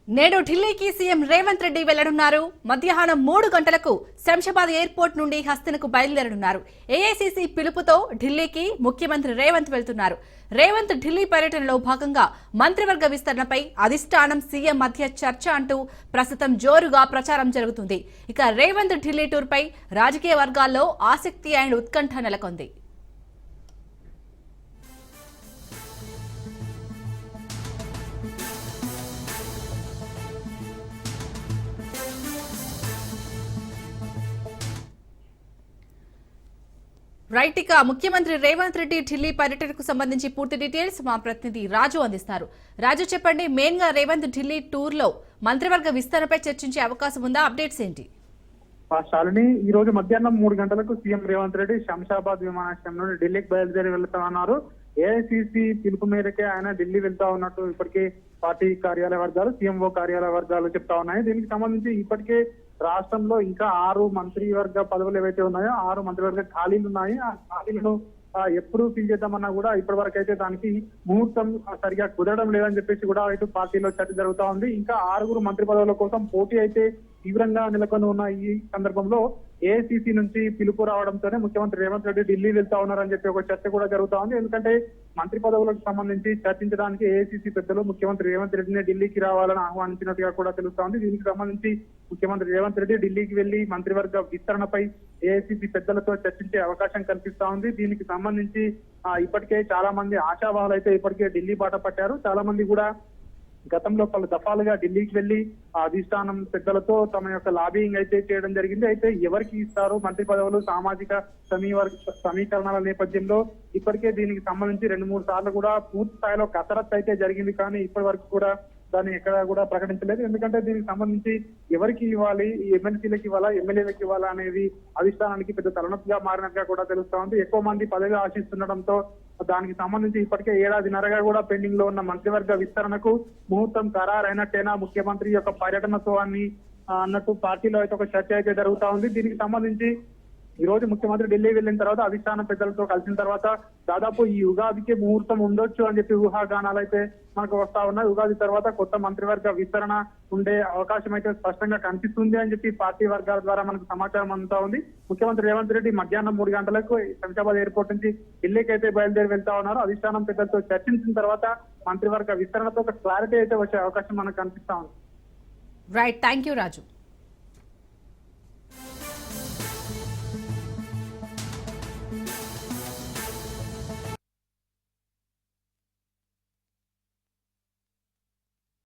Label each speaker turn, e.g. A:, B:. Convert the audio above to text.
A: నేడు ఢిల్లీకి సీఎం రేవంత్ రెడ్డి వెళ్లనున్నారు. మధ్యాహ్నం 3 గంటలకు శంషాబాద్ ఎయిర్పోర్ట్ నుండి హస్తనకు బయలుదేరనున్నారు. ఏఐసీసీ పిలుపుతో ఢిల్లీకి ముఖ్యమంత్రి రేవంత్ వెళ్తున్నారు. రేవంత్ ఢిల్లీ పర్యటనలో భాగంగా మంత్రివర్గ విస్తరణపై అధిష్టానం సీఎం మధ్య చర్చ అంటూ ప్రస్తుతం జోరుగా ప్రచారం జరుగుతుంది. ఇక రేవంత్ ఢిల్లీ టూర్ పై రాజకీయ వర్గాల్లో ఆసక్తి అండ్ ఉత్కంఠ నెలకొంది. రైట్, ఇక ముఖ్యమంత్రి రేవంత్ రెడ్డి ఢిల్లీ పర్యటనకు సంబంధించి పూర్తి డీటెయిల్స్ మా ప్రతినిధి రాజు అందిస్తారు. రాజు, చెప్పండి, మెయిన్ గా రేవంత్ ఢిల్లీ టూర్ లో మంత్రివర్గ విస్తరణపై చర్చించే అవకాశం ఉందా? అప్డేట్స్ ఏంటి?
B: శాలిని, ఈ రోజు మధ్యాహ్నం 3 గంటలకు సీఎం రేవంత్ రెడ్డి శంషాబాద్ విమానాశ్రయం నుండి ఢిల్లీకి బయలుదేరి వెళ్తామన్నారు. ఏఐసీసీ పిలుపు మేరకే ఆయన ఢిల్లీ వెళ్తా ఉన్నట్టు ఇప్పటికే పార్టీ కార్యాలయ వర్గాలు, సీఎంఓ కార్యాలయ వర్గాలు చెప్తా ఉన్నాయి. దీనికి సంబంధించి ఇప్పటికే రాష్ట్రంలో ఇంకా 6 మంత్రివర్గ పదవులు ఏవైతే ఉన్నాయో 6 మంత్రివర్గ ఖాళీలు ఉన్నాయి. ఆ ఖాళీలను ఎప్పుడు ఫిల్ చేద్దామన్నా కూడా ఇప్పటి వరకు అయితే దానికి ముహూర్తం సరిగా కుదరడం లేదని చెప్పేసి కూడా ఇటు పార్టీలో చర్చ జరుగుతా ఉంది. ఇంకా 6 మంత్రి పదవుల కోసం పోటీ అయితే తీవ్రంగా నెలకొని ఉన్న ఈ సందర్భంలో ఏఐసీసీ నుంచి పిలుపు రావడంతోనే ముఖ్యమంత్రి రేవంత్ రెడ్డి ఢిల్లీ వెళ్తా ఉన్నారని చెప్పి ఒక చర్చ కూడా జరుగుతా ఉంది. ఎందుకంటే మంత్రి పదవులకు సంబంధించి చర్చించడానికి ఏఐసీసీ పెద్దలు ముఖ్యమంత్రి రేవంత్ రెడ్డిని ఢిల్లీకి రావాలని ఆహ్వానించినట్టుగా కూడా తెలుస్తా ఉంది. దీనికి సంబంధించి ముఖ్యమంత్రి రేవంత్ రెడ్డి ఢిల్లీకి వెళ్లి మంత్రివర్గ విస్తరణపై ఏఐసీసీ పెద్దలతో చర్చించే అవకాశం కల్పిస్తా ఉంది. దీనికి సంబంధించి ఇప్పటికే చాలా మంది ఆశావాహులు అయితే ఇప్పటికే ఢిల్లీ బాట పట్టారు. చాలా మంది కూడా గతంలో పలు దఫాలుగా ఢిల్లీకి వెళ్లి అధిష్టానం పెద్దలతో తమ యొక్క లాబింగ్ అయితే చేయడం జరిగింది. అయితే ఎవరికి ఇస్తారు మంత్రి పదవులు, సామాజిక సమీకరణాల నేపథ్యంలో ఇప్పటికే దీనికి సంబంధించి 2-3 సార్లు కూడా పూర్తి స్థాయిలో కసరత్తు అయితే జరిగింది. కానీ ఇప్పటి వరకు కూడా దాన్ని ఎక్కడ కూడా ప్రకటించలేదు. ఎందుకంటే దీనికి సంబంధించి ఎవరికి ఇవ్వాలి, ఎమ్మెల్సీలకు ఇవ్వాలా, ఎమ్మెల్యేలకు ఇవ్వాలా అనేది అధిష్టానానికి పెద్ద తలనొప్పిగా మారినట్టుగా కూడా తెలుస్తా ఉంది. ఎక్కువ మంది పదవి ఆశిస్తుండటంతో దానికి సంబంధించి ఇప్పటికే 1.5 కూడా పెండింగ్ లో ఉన్న మంత్రివర్గ విస్తరణకు ముహూర్తం ఖరారైనట్టేనా ముఖ్యమంత్రి యొక్క పర్యటనతో అన్నట్టు పార్టీలో అయితే ఒక చర్చ అయితే జరుగుతా ఉంది. దీనికి సంబంధించి ఈ రోజు ముఖ్యమంత్రి ఢిల్లీ వెళ్ళిన తర్వాత అధిష్టాన పెద్దలతో కలిసిన తర్వాత దాదాపు ఈ ఉగాదికి ముహూర్తం ఉండొచ్చు అని చెప్పి ఊహాగానాలు అయితే మనకు వస్తా ఉన్నాయి. ఉగాది తర్వాత కొత్త మంత్రివర్గ విస్తరణ ఉండే అవకాశం అయితే స్పష్టంగా కనిపిస్తుంది అని చెప్పి పార్టీ వర్గాల ద్వారా మనకు సమాచారం అందుతా ఉంది. ముఖ్యమంత్రి రేవంత్ రెడ్డి మధ్యాహ్నం 3 గంటలకు శంషాబాద్ ఎయిర్పోర్ట్ నుంచి ఢిల్లీకి అయితే బయలుదేరి వెళ్తా ఉన్నారు. అధిష్టానం పెద్దలతో చర్చించిన తర్వాత మంత్రివర్గ విస్తరణతో ఒక క్లారిటీ అయితే వచ్చే అవకాశం మనకు కనిపిస్తా ఉంది.
A: Right, thank you Raju.